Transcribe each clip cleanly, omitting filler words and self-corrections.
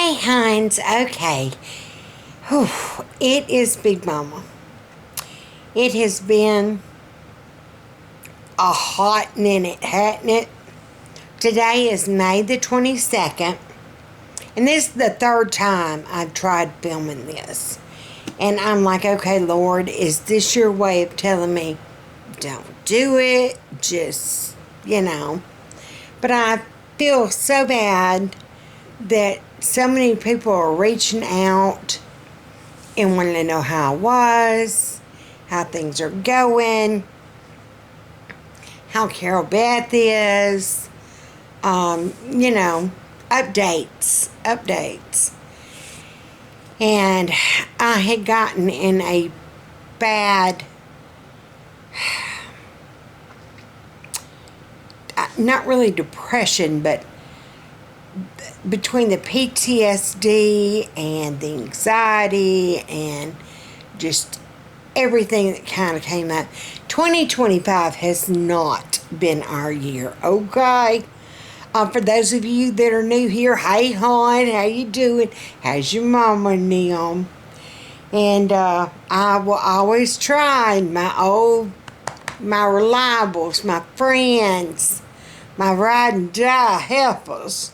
Hey, Hines. Okay. Whew. It is Big Mama. It has been a hot minute, hasn't it? Today is May the 22nd. And this is the third time I've tried filming this. And I'm like, okay, Lord, is this your way of telling me, don't do it? Just, But I feel so bad that so many people are reaching out and wanting to know how I was, how things are going, how Carol Beth is, updates. And I had gotten in a bad, not really depression, but between the PTSD and the anxiety and just everything that kind of came up. 2025 has not been our year, okay? For those of you that are new here, hey hon, how you doing? How's your mama and them? And I will always try my reliables, my friends, my ride and die helpers.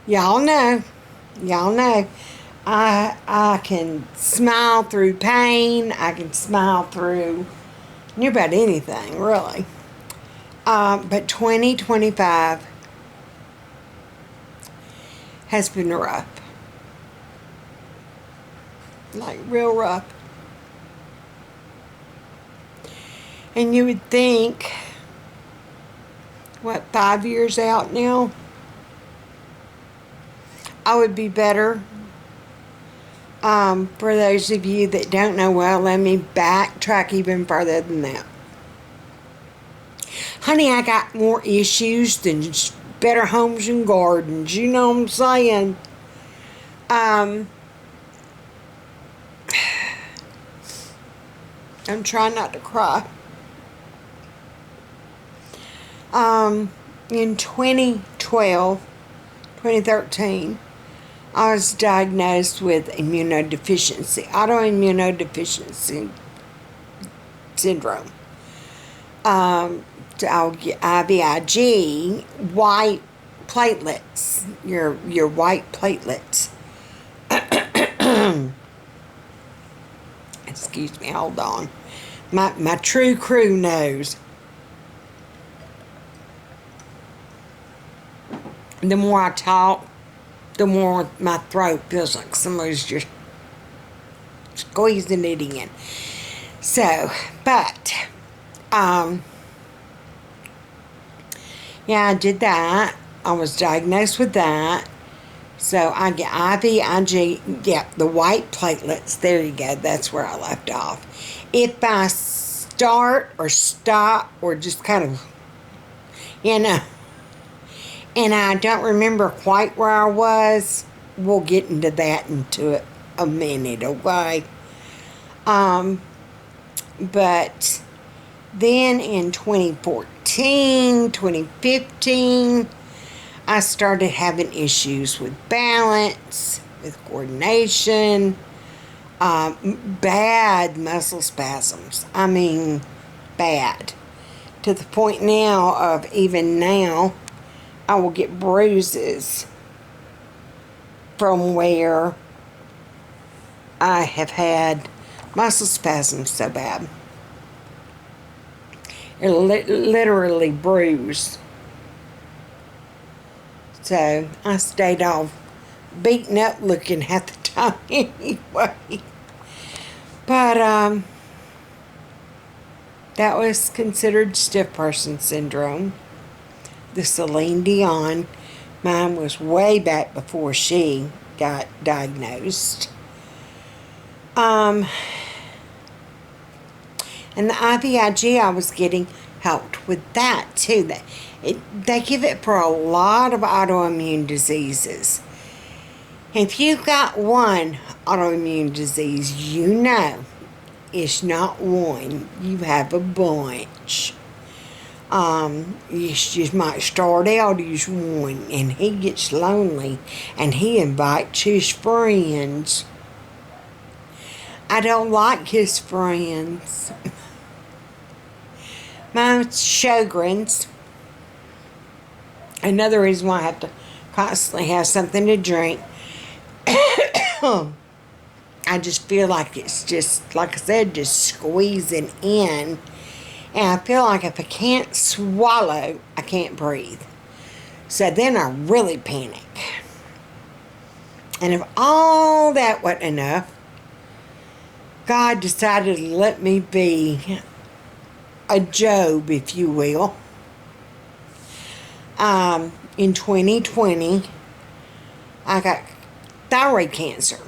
Y'all know. I can smile through pain. I can smile through near about anything, really. But 2025 has been rough. Like, real rough. And you would think, 5 years out now? I would be better. For those of you that don't know, well, let me backtrack even further than that. Honey, I got more issues than Better Homes and Gardens. You know what I'm saying? I'm trying not to cry. In 2013, I was diagnosed with autoimmunodeficiency syndrome. I'll get IVIG, white platelets, your white platelets. Excuse me, hold on. My true crew knows. The more I talk, the more my throat feels like somebody's just squeezing it in. So, but, yeah, I did that. I was diagnosed with that. So, I get IVIG, the white platelets. There you go. That's where I left off. If I start or stop or just kind of, and I don't remember quite where I was. We'll get into that into a minute, okay? But then in 2014, 2015, I started having issues with balance, with coordination, bad muscle spasms. I mean, bad. To the point now of even now, I will get bruises from where I have had muscle spasms so bad. It literally bruised. So I stayed off beaten up looking at the time anyway. But that was considered stiff person syndrome. The Celine Dion. Mine was way back before she got diagnosed. And the IVIG I was getting helped with that too. They give it for a lot of autoimmune diseases. If you've got one autoimmune disease, it's not one. You have a bunch. You just might start out as one, and he gets lonely, and he invites his friends. I don't like his friends. My Sjogren's. Another reason why I have to constantly have something to drink. I just feel like it's just, like I said, just squeezing in. And I feel like if I can't swallow, I can't breathe. So then I really panic. And if all that wasn't enough, God decided to let me be a Job, if you will. In 2020, I got thyroid cancer.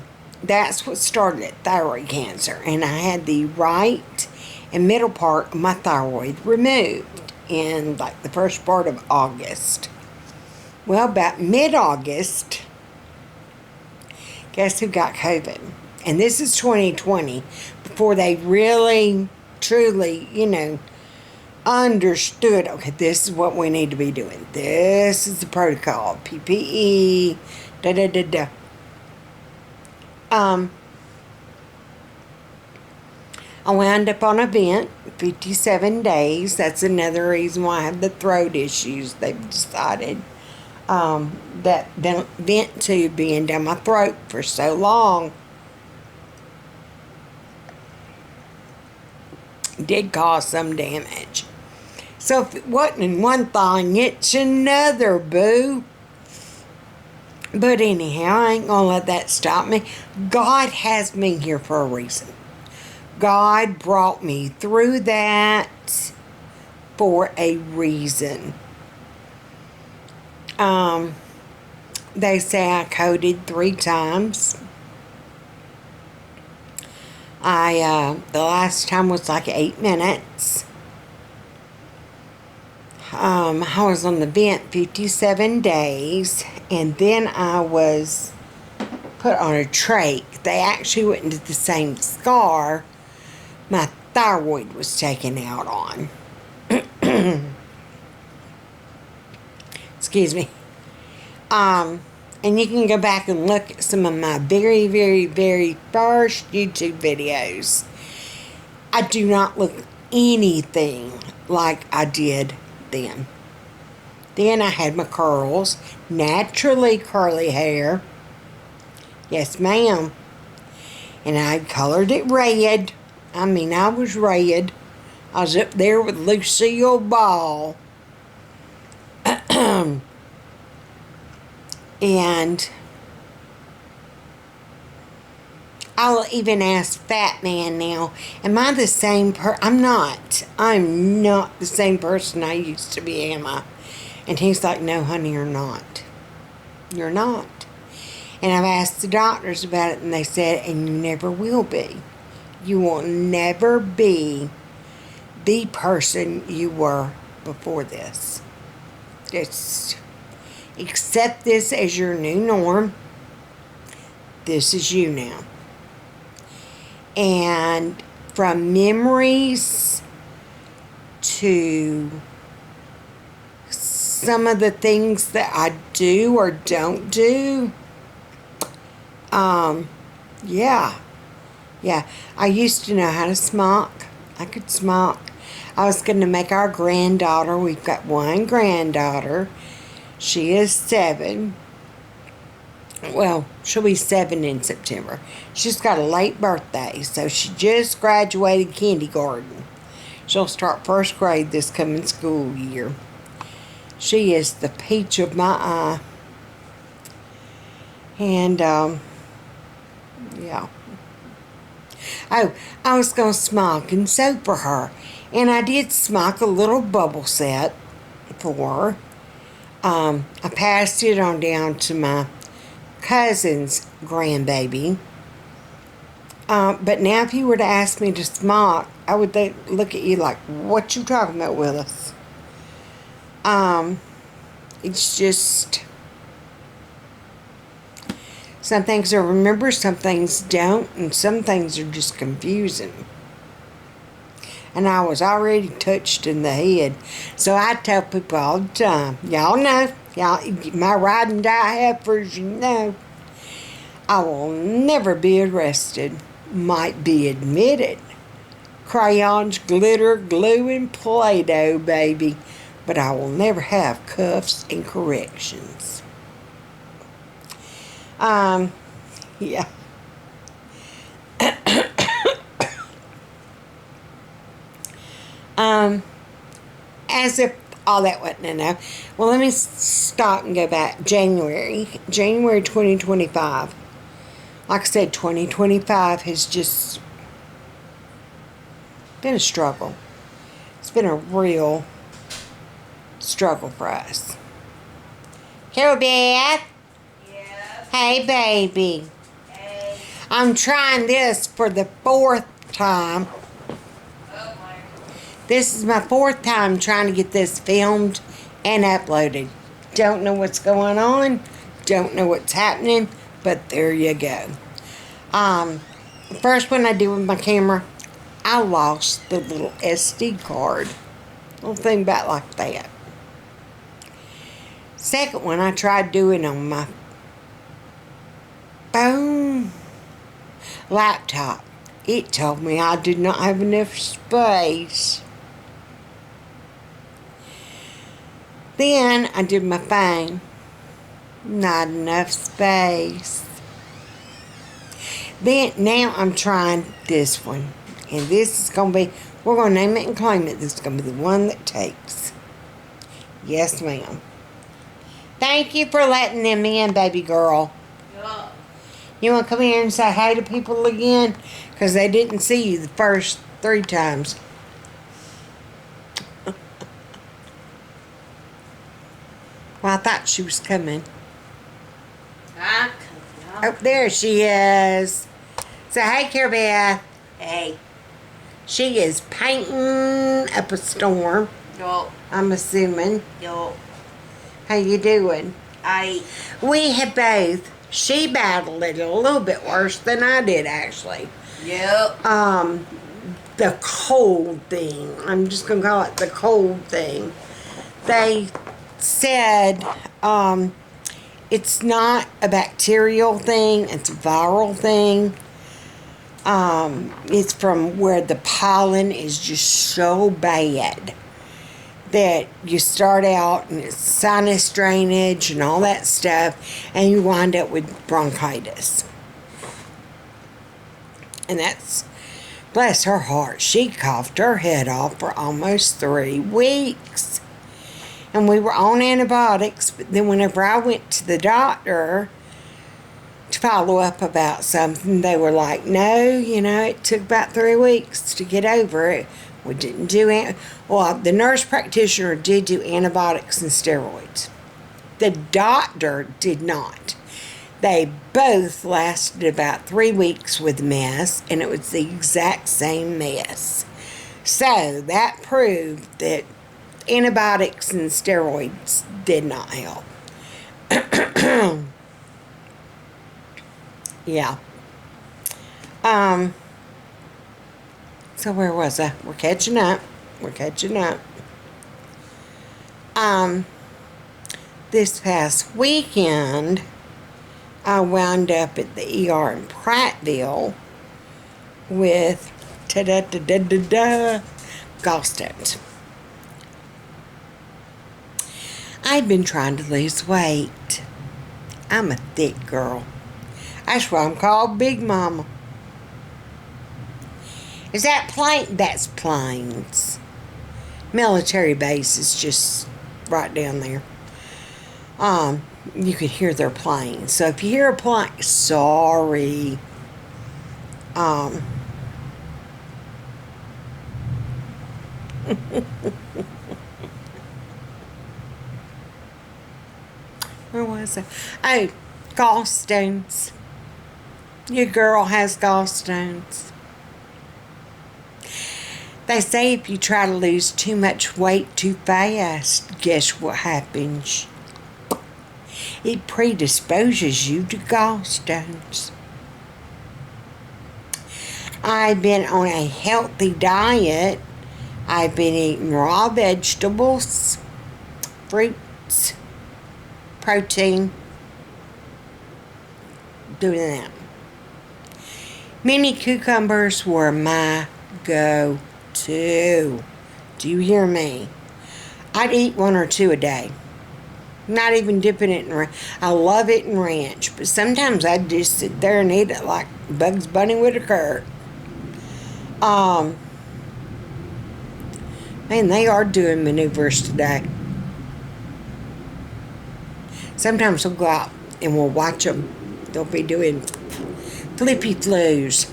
That's what started it, thyroid cancer. And I had the right and middle part of my thyroid removed in like the first part of August. Well, about mid-August, guess who got COVID? And this is 2020, before they really, truly, understood, okay, this is what we need to be doing. This is the protocol, PPE, da-da-da-da. I wound up on a vent, 57 days. That's another reason why I have the throat issues. They've decided that vent tube being down my throat for so long did cause some damage. So if it wasn't in one thing, it's another, boo. But anyhow, I ain't gonna let that stop me. God has me here for a reason. God brought me through that for a reason. They say I coded 3 times. The last time was like 8 minutes. I was on the vent 57 days, and then I was put on a trach. They actually went into the same scar my thyroid was taken out on. Excuse me. And you can go back and look at some of my very, very, very first YouTube videos. I do not look anything like I did then. Then I had my curls, naturally curly hair. Yes, ma'am. And I colored it red. I mean, I was red. I was up there with Lucille Ball. And I'll even ask FATMAN now, am I the same I'm not. I'm not the same person I used to be, am I? And he's like, no, honey, you're not. You're not. And I've asked the doctors about it, and they said, and you never will be. You will never be the person you were before this. Just accept this as your new norm. This is you now. And from memories to some of the things that I do or don't do, yeah, I used to know how to smock. I could smock. I was going to make our granddaughter, we've got one granddaughter, she is 7. Well, she'll be 7 in September. She's got a late birthday, so she just graduated kindergarten. She'll start 1st grade this coming school year. She is the peach of my eye. And, yeah. Oh, I was going to smock and sew for her. And I did smock a little bubble set for her. I passed it on down to my cousin's grandbaby. But now if you were to ask me to smock, I would look at you like, what you talking about, Willis? It's just, some things I remember, some things don't, and some things are just confusing. and I was already touched in the head. So I tell people all the time, y'all know, my ride and die heifers, you know, I will never be arrested. Might be admitted. Crayons, glitter, glue, and Play-Doh, baby. But I will never have cuffs and corrections. Yeah. As if all that wasn't enough. Well, let me stop and go back. January 2025. Like I said, 2025 has just been a struggle. It's been a real struggle for us. Carol Beth. Yes. Hey, baby. Hey. I'm trying this for the 4th time. Oh my. This is my 4th time trying to get this filmed and uploaded. Don't know what's going on. Don't know what's happening. But there you go. First one I did with my camera, I lost the little SD card. Little thing about like that. Second one I tried doing on my phone laptop. It told me I did not have enough space. Then I did my phone. Not enough space. Then now I'm trying this one. And this is going to be, we're going to name it and claim it. This is going to be the one that takes. Yes, ma'am. Thank you for letting them in, baby girl. Yeah. You want to come here and say hi to people again? Because they didn't see you the first 3 times. Well, I thought she was coming. Oh, there she is. So, hey, Carol Beth. Hey. She is painting up a storm, Yo. I'm assuming. Yo. How you doing? I. We have both. She battled it a little bit worse than I did, actually. Yep. The cold thing. I'm just going to call it the cold thing. They said, it's not a bacterial thing, it's a viral thing. It's from where the pollen is just so bad that you start out and it's sinus drainage and all that stuff, and you wind up with bronchitis. And that's, bless her heart, she coughed her head off for almost 3 weeks. And we were on antibiotics, but then whenever I went to the doctor to follow up about something, they were like, no, you know, it took about 3 weeks to get over it. We didn't do well, the nurse practitioner did do antibiotics and steroids. The doctor did not. They both lasted about 3 weeks with the mess, and it was the exact same mess. So that proved that antibiotics and steroids did not help. Yeah. So where was I? We're catching up. This past weekend, I wound up at the ER in Prattville with gallstones. I'd been trying to lose weight. I'm a thick girl. That's why I'm called Big Mama. Is that plane? That's planes. Military base is just right down there. You could hear their planes. So if you hear a plane, sorry. Where was I? Oh, gallstones. Your girl has gallstones. They say if you try to lose too much weight too fast, guess what happens? It predisposes you to gallstones. I've been on a healthy diet I've been eating raw vegetables, fruits, protein, doing that. Mini cucumbers were my go-to. Do you hear me? I'd eat 1 or 2 a day. Not even dipping it in ranch. I love it in ranch, but sometimes I'd just sit there and eat it like Bugs Bunny with a carrot. Man, they are doing maneuvers today. Sometimes we'll go out and we'll watch them. They'll be doing flippy floos.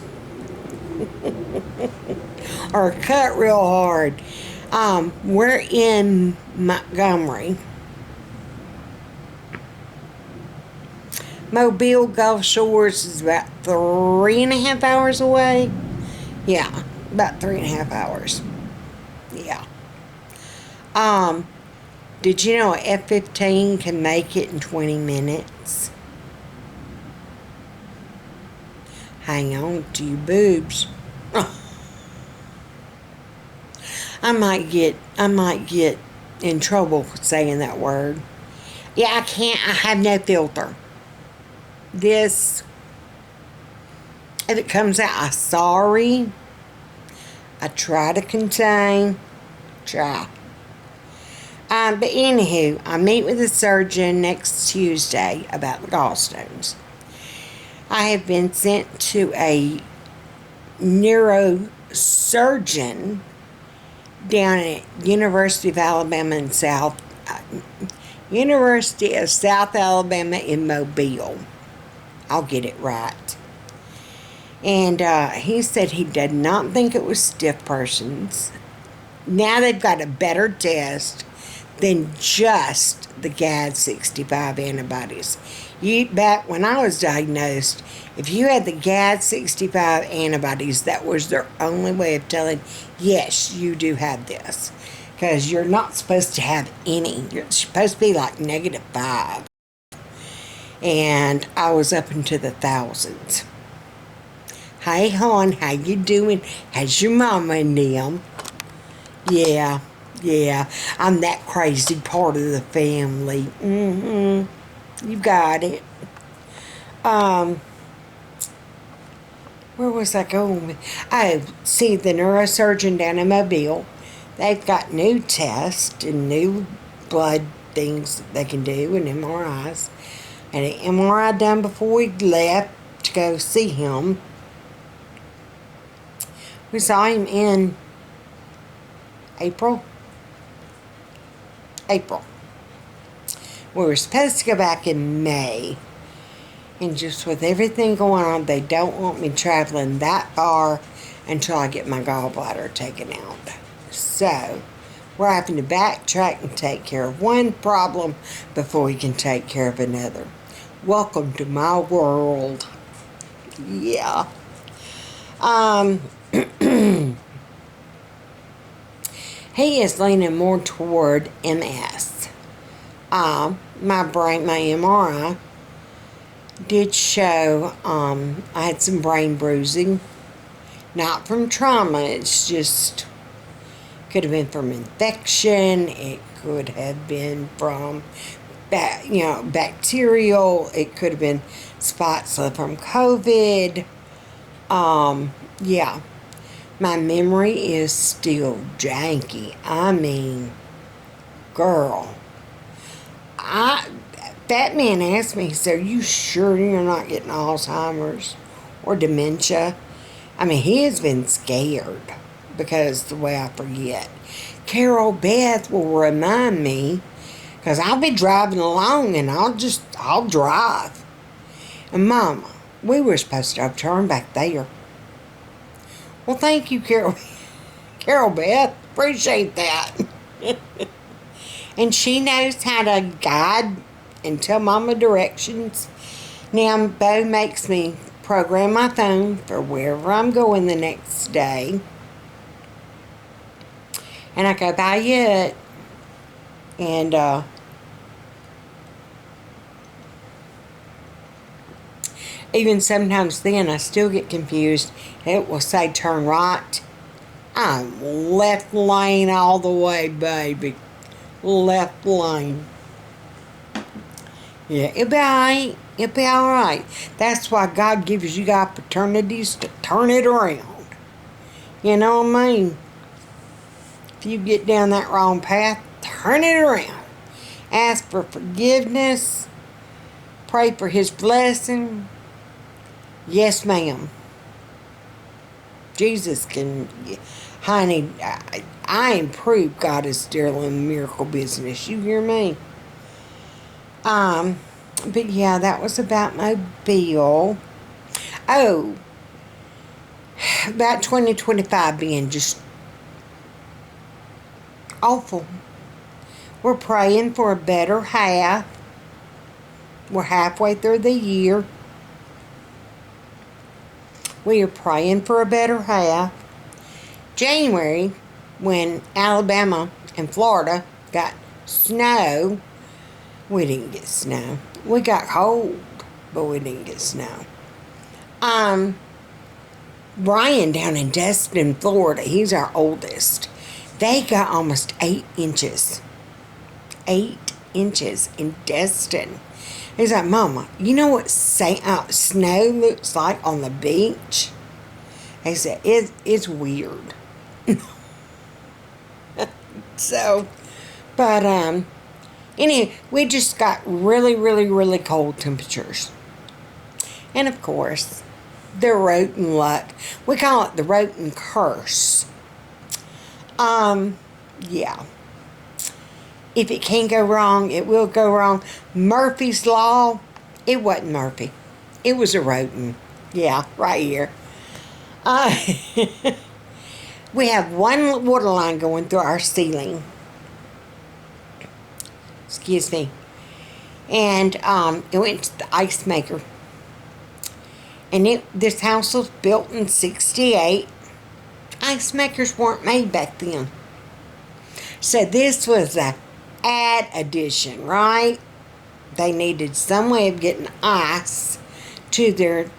Or cut real hard. We're in Montgomery. Mobile Gulf Shores is about 3.5 hours away. Yeah, about 3.5 hours. Yeah. Did you know a F-15 can make it in 20 minutes? Hang on to your boobs. I might get in trouble saying that word. Yeah, I can't. I have no filter. This, if it comes out, I'm sorry. I try to contain. Try. But anywho, I meet with a surgeon next Tuesday about the gallstones. I have been sent to a neurosurgeon down at University of South Alabama in Mobile. I'll get it right. And he said he did not think it was stiff persons. Now they've got a better test than just the GAD65 antibodies. Back when I was diagnosed, if you had the GAD65 antibodies, that was their only way of telling, yes, you do have this. Because you're not supposed to have any. You're supposed to be like -5. And I was up into the thousands. Hey, hon, how you doing? How's your mama and them? Yeah. I'm that crazy part of the family. You got it. Where was I going? Oh, see, the neurosurgeon down in Mobile, they've got new tests and new blood things that they can do and MRIs. And an MRI done before we left to go see him. We saw him in April. We were supposed to go back in May. And just with everything going on, they don't want me traveling that far until I get my gallbladder taken out. So, we're having to backtrack and take care of one problem before we can take care of another. Welcome to my world. Yeah. He is leaning more toward MS. My MRI did show I had some brain bruising. Not from trauma, it's just, could have been from infection, it could have been from bacterial, it could have been spots from COVID. Yeah. My memory is still janky. I mean, girl. FATMAN asked me, he said, are you sure you're not getting Alzheimer's or dementia? I mean, he has been scared because the way I forget. Carol Beth will remind me, because I'll be driving along and I'll drive. And Mama, we were supposed to have turned back there. Well, thank you, Carol Beth. Appreciate that. And she knows how to guide and tell Mama directions. Now, Bo makes me program my phone for wherever I'm going the next day. And I go by it. And, even sometimes then I still get confused. It will say turn right I'm left lane all the way, baby. Left lane. Yeah, it'll be alright. It'll be alright. That's why God gives you opportunities to turn it around. You know what I mean? If you get down that wrong path, turn it around. Ask for forgiveness. Pray for His blessing. Yes, ma'am. Jesus can, honey, I am proof God is still in the miracle business. You hear me? But yeah, that was about Mobile. Oh, about 2025 being just awful. We're praying for a better half. We're halfway through the year. We are praying for a better half. January, when Alabama and Florida got snow, we didn't get snow. We got cold, but we didn't get snow. Brian down in Destin, Florida, he's our oldest. They got almost 8 inches. 8 inches in Destin. He's like, Mama, you know what snow looks like on the beach? He said, it's weird. So, but, anyway, we just got really, really, really cold temperatures. And of course, the ROTEN luck. We call it the ROTEN curse. Yeah. If it can go wrong, it will go wrong. Murphy's Law, it wasn't Murphy. It was a ROTEN. Yeah, right here. We have one water line going through our ceiling. Excuse me. And it went to the ice maker. And this house was built in 68. Ice makers weren't made back then. So this was a add addition, right? They needed some way of getting ice to their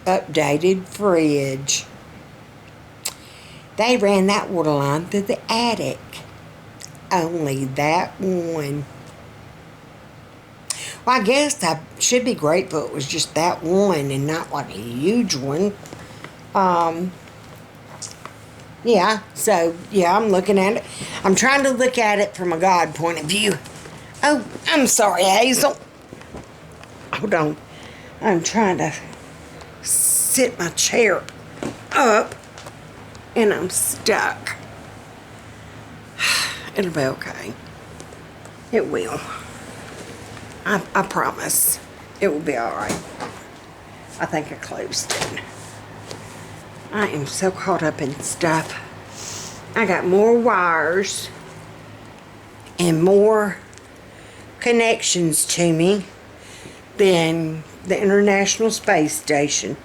updated fridge. They ran that water line through the attic. Only that one. Well, I guess I should be grateful it was just that one and not like a huge one. Yeah, so, yeah, I'm looking at it. I'm trying to look at it from a God point of view. Oh, I'm sorry, Hazel. Hold on. I'm trying to sit my chair up, and I'm stuck. It'll be okay. It will. I promise. It will be alright. I think I closed it. I am so caught up in stuff. I got more wires and more connections to me than the International Space Station.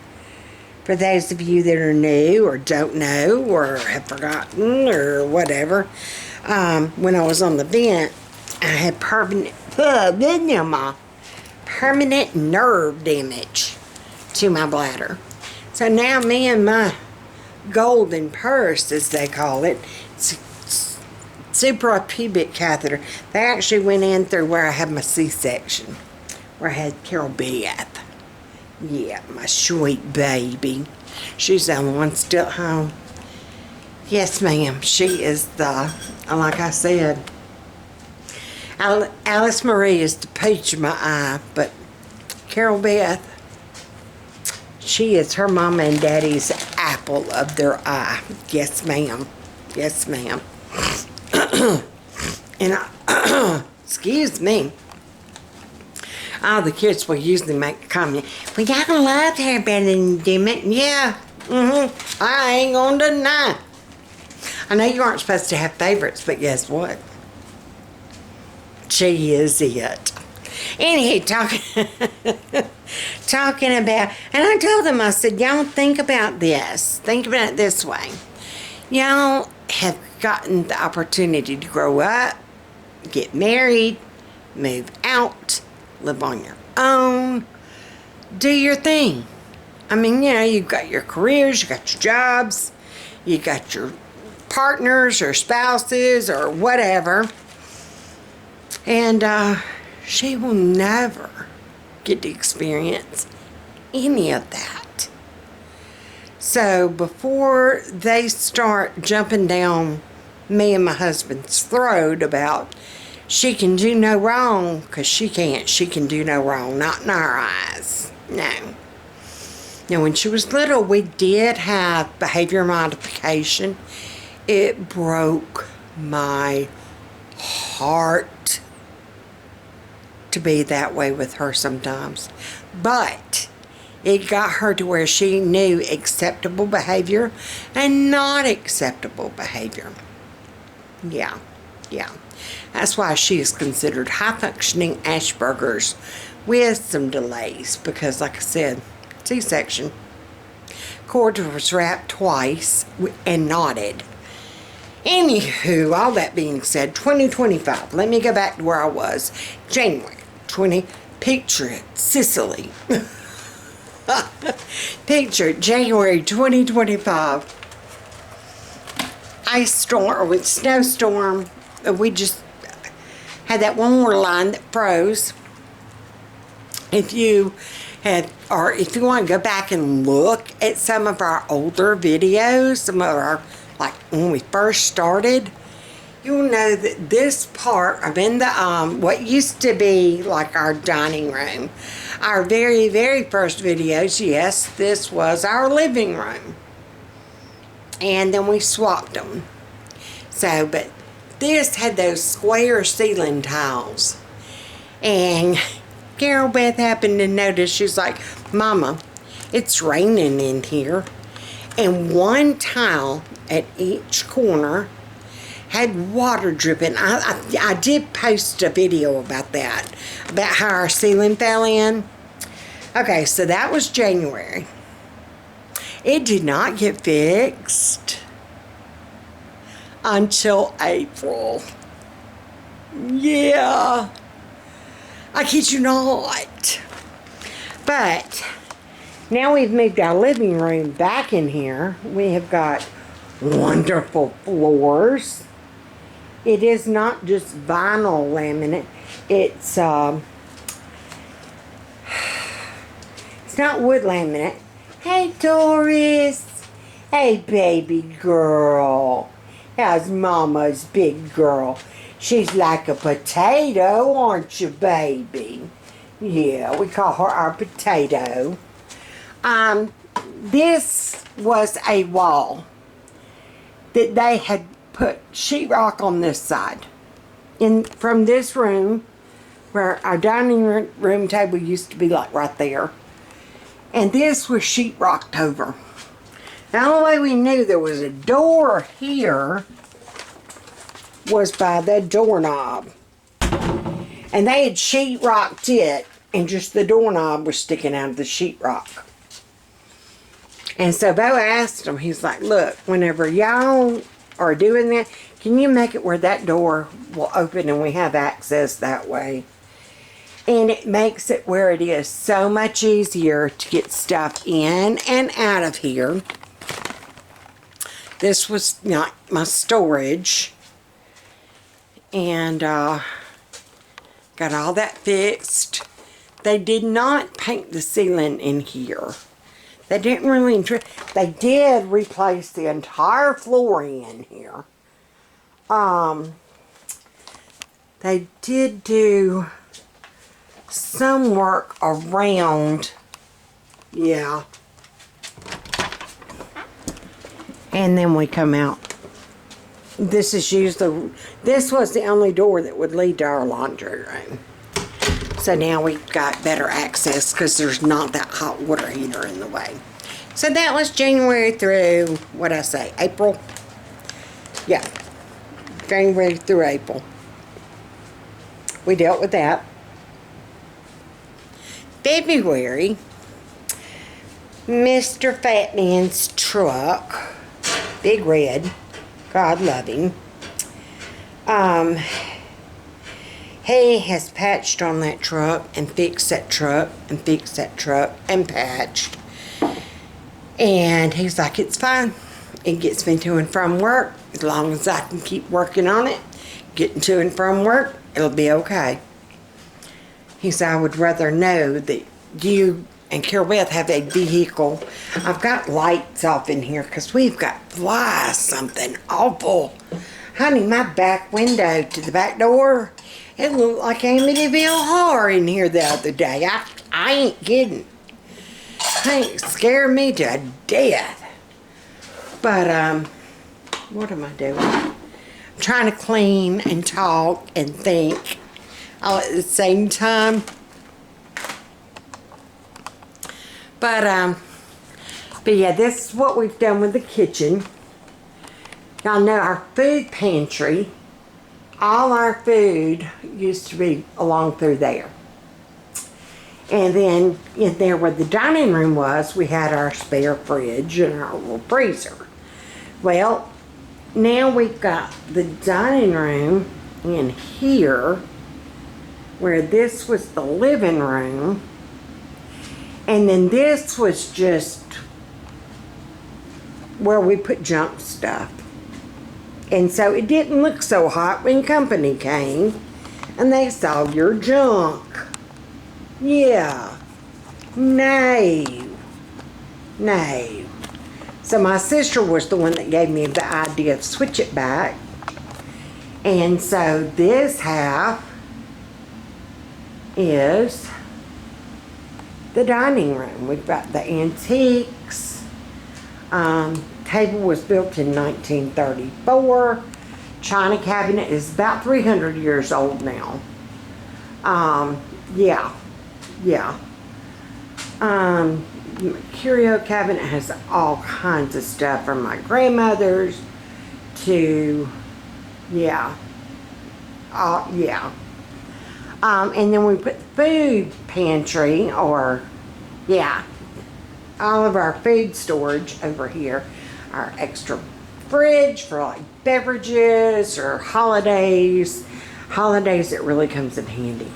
For those of you that are new or don't know or have forgotten or whatever, when I was on the vent, I had permanent nerve damage to my bladder. So now me and my golden purse, as they call it, suprapubic catheter, they actually went in through where I had my C-section, where I had Carol Beth. Yeah, my sweet baby. She's the only one still at home. Yes, ma'am. She is the, like I said, Alice Marie is the peach of my eye, but Carol Beth, she is her mama and daddy's apple of their eye. Yes, ma'am. Yes, ma'am. And excuse me. All the kids will usually make a comment. Well, y'all love her better than Dimit. Yeah. I ain't gonna deny. I know you aren't supposed to have favorites, but guess what? She is it. Anyway, talking about, and I told them, I said, y'all think about this. Think about it this way. Y'all have gotten the opportunity to grow up, get married, move out, live on your own, do your thing. I mean, you know, you've got your careers, you got your jobs, you got your partners or spouses or whatever. And she will never get to experience any of that. So before they start jumping down me and my husband's throat about she can do no wrong, because she can't. She can do no wrong, not in our eyes. No. Now, when she was little, we did have behavior modification. It broke my heart to be that way with her sometimes. But it got her to where she knew acceptable behavior and not acceptable behavior. Yeah. That's why she is considered high-functioning Asperger's with some delays, because, like I said, C-section. Cord was wrapped twice and knotted. Anywho, all that being said, 2025. Let me go back to where I was. January 20. Picture it, Sicily. Picture it, January 2025. Ice storm, with snowstorm. We just had that one more line that froze. If you want to go back and look at some of our older videos, some of our, like when we first started, you'll know that this part, I'm in the, what used to be like our dining room. Our very, very first videos, yes, this was our living room. And then we swapped them. So, but this had those square ceiling tiles. And Carol Beth happened to notice, she's like, Mama, it's raining in here. And one tile at each corner had water dripping. I did post a video about that, about how our ceiling fell in. Okay, so that was January. It did not get fixed until April. Yeah. I kid you not. But now we've moved our living room back in here. We have got wonderful floors. It is not just vinyl laminate. It's not wood laminate. Hey, Doris. Hey, baby girl. How's Mama's big girl? She's like a potato, aren't you, baby? Yeah, we call her our potato. This was a wall that they had put sheetrock on this side. From this room, where our dining room table used to be, like right there. And this was sheetrocked over. The only way we knew there was a door here was by the doorknob. And they had sheetrocked it, and just the doorknob was sticking out of the sheetrock. And so Bo asked him, he's like, look, whenever y'all are doing that, can you make it where that door will open and we have access that way? And it makes it where it is so much easier to get stuff in and out of here. This was not my storage. And got all that fixed. They did not paint the ceiling in here. They didn't really, they did replace the entire flooring in here. They did do some work around, yeah. And then we come out. This was the only door that would lead to our laundry room. So now we've got better access because there's not that hot water heater in the way. So that was January through, what'd I say, April? Yeah, January through April. We dealt with that. February, Mr. Fatman's truck, Big Red, God love him. He has patched on that truck and fixed that truck and fixed that truck and patched. And he's like, it's fine. It gets me to and from work. As long as I can keep working on it, getting to and from work, it'll be okay. He said, I would rather know that you and Carol Beth have a vehicle. I've got lights off in here because we've got flies, something awful. Honey, my back window to the back door, it looked like Amityville Horror in here the other day. I ain't kidding. It scared me to death. But, what am I doing? I'm trying to clean and talk and think all at the same time. But yeah, this is what we've done with the kitchen. Y'all know our food pantry, all our food used to be along through there. And then in there where the dining room was, we had our spare fridge and our little freezer. Well, now we've got the dining room in here, where this was the living room. And then this was just where we put junk stuff. And so it didn't look so hot when company came and they saw your junk. Yeah. No. No. So my sister was the one that gave me the idea of switch it back. And so this half is the dining room. We've got the antiques. Table was built in 1934. China cabinet is about 300 years old now. Yeah. Curio cabinet has all kinds of stuff from my grandmother's to, yeah. And then we put food pantry, or, yeah, all of our food storage over here. Our extra fridge for like beverages or holidays. Holidays, it really comes in handy.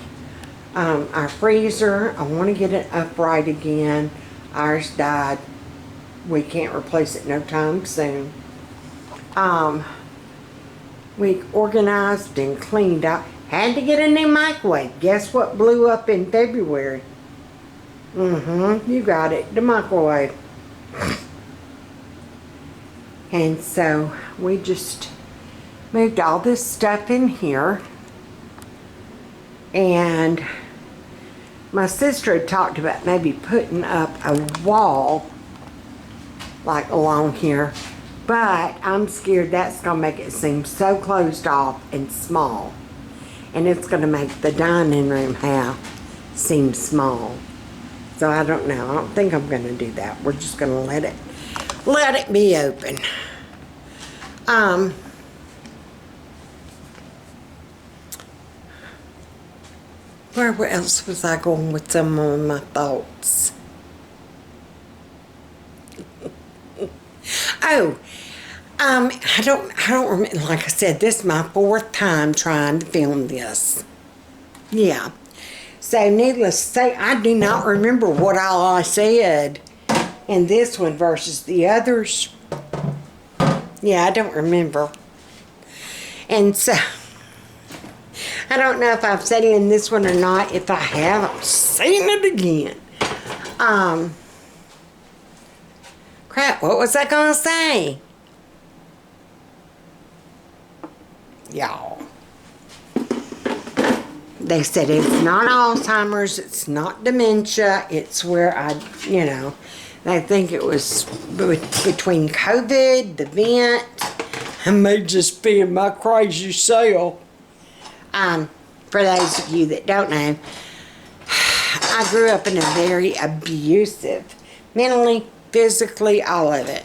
Our freezer, I want to get it upright again. Ours died. We can't replace it no time soon. We organized and cleaned out. Had to get a new microwave. Guess what blew up in February? You got it. The microwave. And so we just moved all this stuff in here. And my sister had talked about maybe putting up a wall like along here. But I'm scared that's going to make it seem so closed off and small. And it's going to make the dining room half seem small. So I don't know. I don't think I'm going to do that. We're just going to let it be open. Where else was I going with some of my thoughts? Oh, I don't remember. Like I said, this is my 4th time trying to film this. Yeah. So needless to say, I do not remember what all I said in this one versus the others. Yeah, I don't remember. And so, I don't know if I've said it in this one or not. If I have, I'm saying it again. Crap, what was I gonna say? Y'all. They said it's not Alzheimer's, it's not dementia, it's where they think it was between COVID, the vent, and me just being my crazy self. For those of you that don't know, I grew up in a very abusive, mentally, physically, all of it,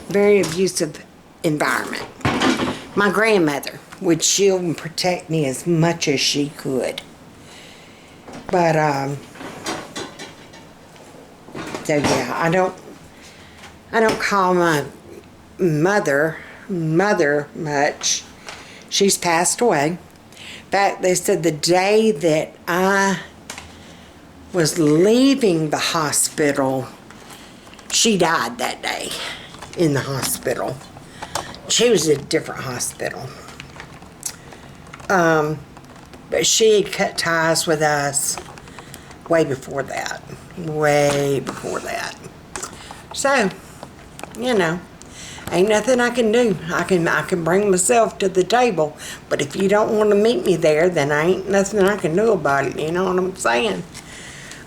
very abusive environment. My grandmother would shield and protect me as much as she could. But, so yeah, I don't call my mother much. She's passed away. In fact, they said the day that I was leaving the hospital, she died that day in the hospital. She was at a different hospital. But she had cut ties with us way before that. Way before that. So, you know, ain't nothing I can do. I can bring myself to the table. But if you don't want to meet me there, then ain't nothing I can do about it. You know what I'm saying?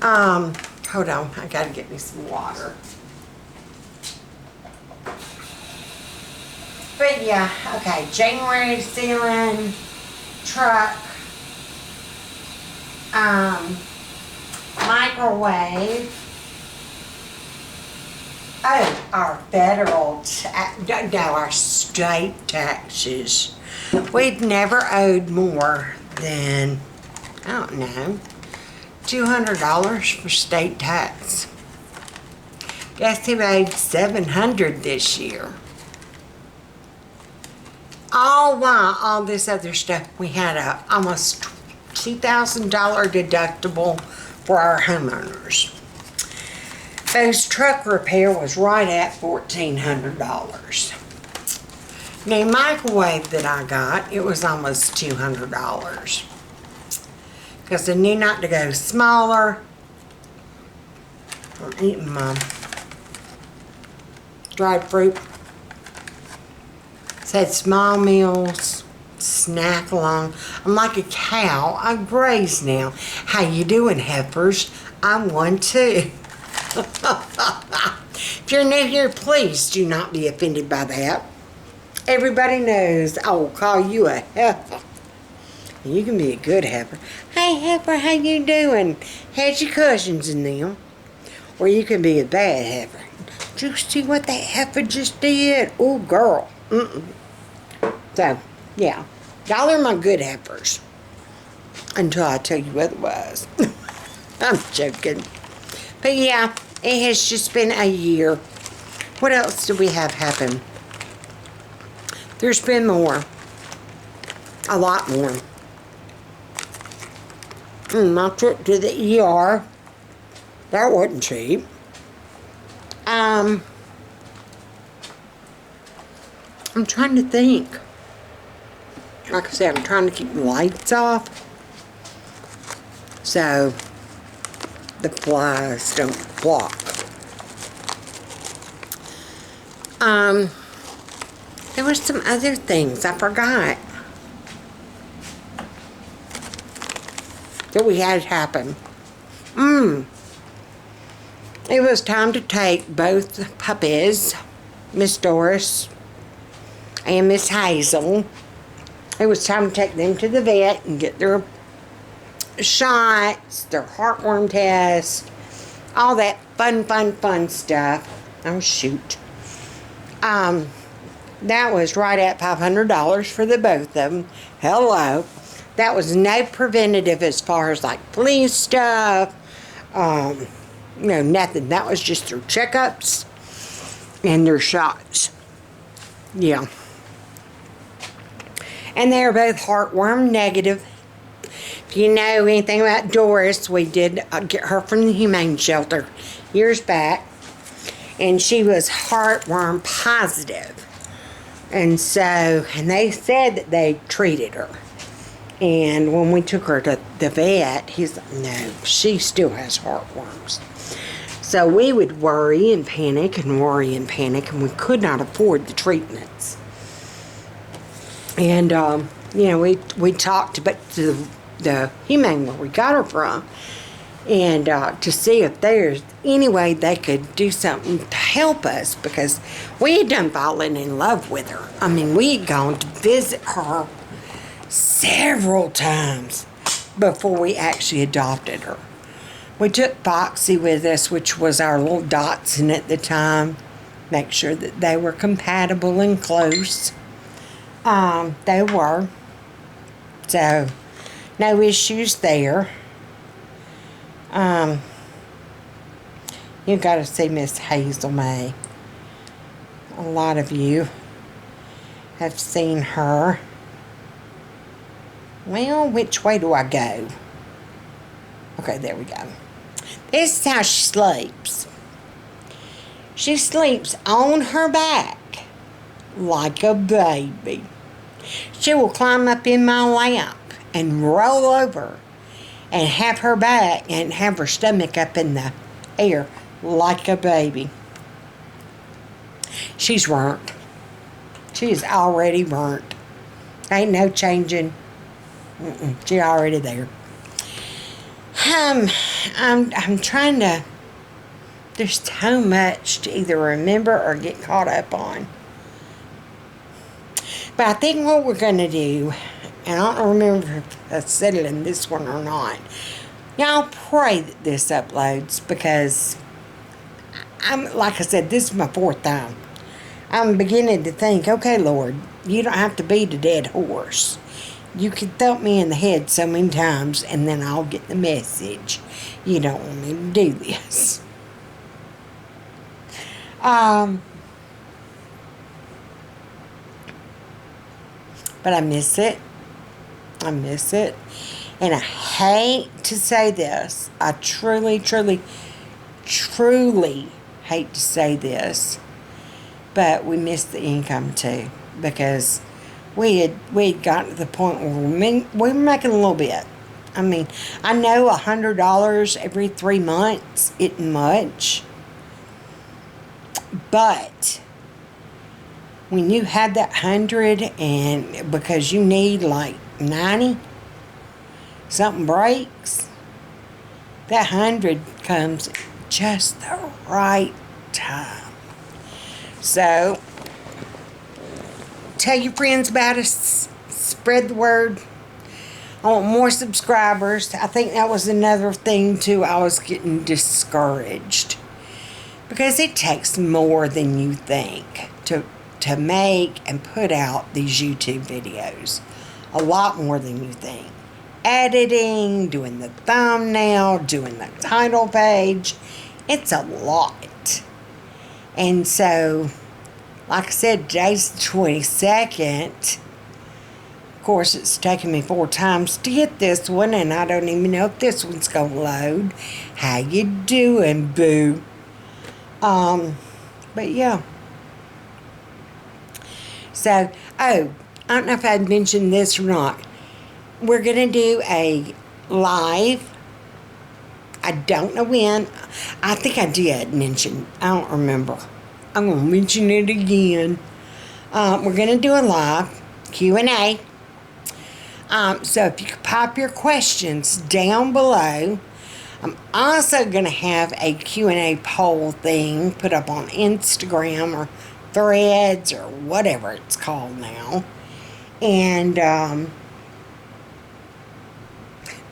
Hold on. I got to get me some water. But yeah, okay. January ceiling, truck, microwave. Oh, our federal, no, our state taxes. We'd never owed more than, I don't know, $200 for state tax. Guess who owed $700 this year? All while all this other stuff, we had a almost $2,000 deductible for our homeowners. Those truck repair was right at $1,400. The microwave that I got, it was almost $200. Because I knew not to go smaller. I'm eating my dried fruit. Said small meals, snack along. I'm like a cow. I graze now. How you doing, heifers? I'm one too. If you're new here, please do not be offended by that. Everybody knows I will call you a heifer. You can be a good heifer. Hey heifer, how you doing? How's your cousins in them? Or you can be a bad heifer. Did you see what that heifer just did? Oh girl. So, yeah. Y'all are my good heifers. Until I tell you otherwise. I'm joking. But yeah, it has just been a year. What else do we have happen? There's been more. A lot more. My trip to the ER, that wasn't cheap. I'm trying to think. Like I said, I'm trying to keep the lights off so the flies don't block. There were some other things I forgot that we had happen. It was time to take both puppies, Miss Doris and Miss Hazel. It was time to take them to the vet and get their shots, their heartworm test, all that fun stuff. Oh, shoot. That was right at $500 for the both of them. Hello. That was no preventative as far as like police stuff. No, nothing. That was just their checkups and their shots. Yeah. And they are both heartworm negative. If you know anything about Doris, we did get her from the humane shelter years back. And she was heartworm positive. And so, and they said that they treated her. And when we took her to the vet, he's like, no, she still has heartworms. So we would worry and panic, and we could not afford the treatments. And, you know, we talked to the humane where we got her from, and to see if there's any way they could do something to help us, because we had done fallen in love with her. I mean, we had gone to visit her several times before we actually adopted her. We took Foxy with us, which was our little Dachshund at the time. Make sure that they were compatible and close. They were. So, no issues there. You got to see Miss Hazel May. A lot of you have seen her. Well, which way do I go? Okay, there we go. This is how she sleeps. She sleeps on her back like a baby. She will climb up in my lap and roll over and have her back and have her stomach up in the air like a baby. She's burnt. She is already burnt. Ain't no changing. She already there. I'm trying to. There's so much to either remember or get caught up on. But I think what we're going to do, and I don't remember if I said it in this one or not. Y'all pray that this uploads, because like I said, this is my 4th time. I'm beginning to think, okay, Lord, you don't have to beat a dead horse. You can thump me in the head so many times, and then I'll get the message. You don't want me to do this. But I miss it. I miss it. And I hate to say this. I truly, truly, truly hate to say this. But we missed the income too. Because we had gotten to the point where we were making a little bit. I mean, I know $100 every 3 months isn't much. But when you have that 100, and because you need like 90, something breaks, that 100 comes just the right time. So tell your friends about us. Spread the word. I want more subscribers. I think that was another thing too. I was getting discouraged, because it takes more than you think to make and put out these YouTube videos. A lot more than you think. Editing, doing the thumbnail, doing the title page. It's a lot. And so, like I said, today's the 22nd. Of course, it's taken me 4 times to get this one, and I don't even know if this one's gonna load. How you doing, boo? But yeah. So, I don't know if I'd mentioned this or not. We're going to do a live. I don't know when. I think I did mention. I don't remember. I'm going to mention it again. We're going to do a live Q&A. So if you could pop your questions down below. I'm also going to have a Q&A poll thing put up on Instagram or Threads or whatever it's called now. And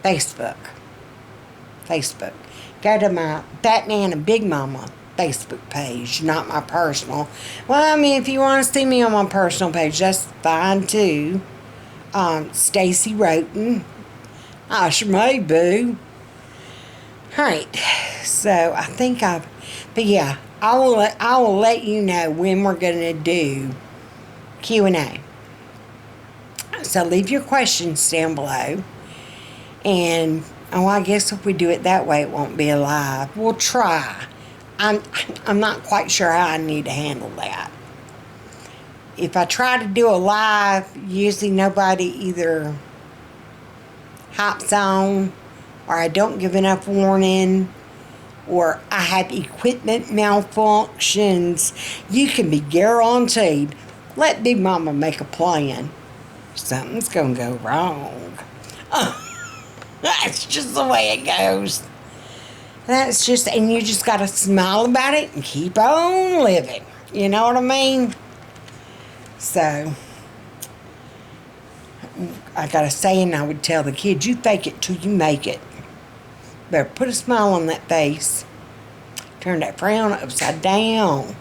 Facebook. Go to my FATMAN and BIGMOMMA Facebook page, not my personal. Well, I mean, if you want to see me on my personal page, that's fine too. Stacy Roten. I sure may, boo. Alright, so I think but yeah, I will let you know when we're going to do Q&A. So leave your questions down below. And, I guess if we do it that way, it won't be a live. We'll try. I'm not quite sure how I need to handle that. If I try to do a live, usually nobody either hops on, or I don't give enough warning, or I have equipment malfunctions. You can be guaranteed. Let Big Mama make a plan. Something's going to go wrong. That's just the way it goes. And you just got to smile about it and keep on living. You know what I mean? So, I got a saying I would tell the kids, you fake it till you make it. Better put a smile on that face. Turn that frown upside down.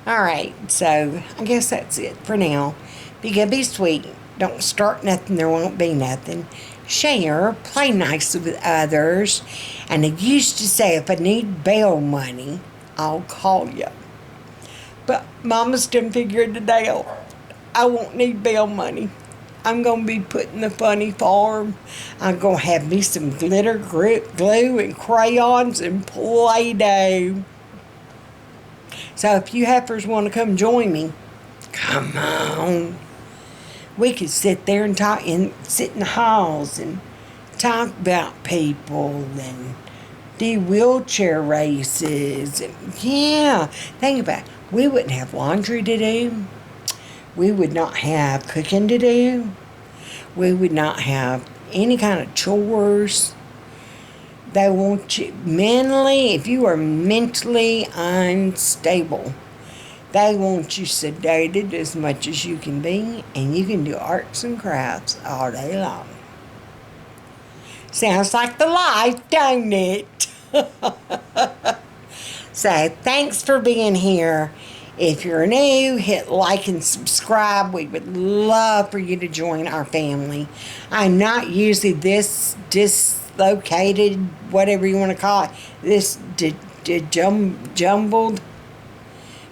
Alright, so I guess that's it for now. Be good, be sweet. Don't start nothing, there won't be nothing. Share, play nice with others. And I used to say, if I need bail money, I'll call you. But Mama's done figured it out. I won't need bail money. I'm going to be putting the funny farm. I'm going to have me some glitter, glue, and crayons and Play-Doh. So if you heifers want to come join me, come on. We could sit there and talk and sit in the halls and talk about people and do wheelchair races. And yeah, think about it. We wouldn't have laundry to do. We would not have cooking to do. We would not have any kind of chores. They want you mentally, if you are mentally unstable, they want you sedated as much as you can be, and you can do arts and crafts all day long. Sounds like the life, don't it? So, thanks for being here. If you're new, hit like and subscribe. We would love for you to join our family. I'm not usually this dislocated, whatever you want to call it, this jumbled,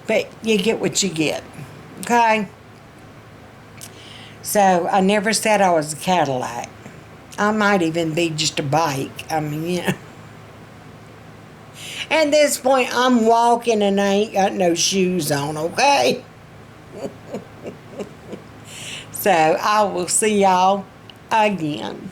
but you get what you get, okay? So, I never said I was a Cadillac. I might even be just a bike. I mean, you know. At this point, I'm walking and I ain't got no shoes on, okay? So, I will see y'all again.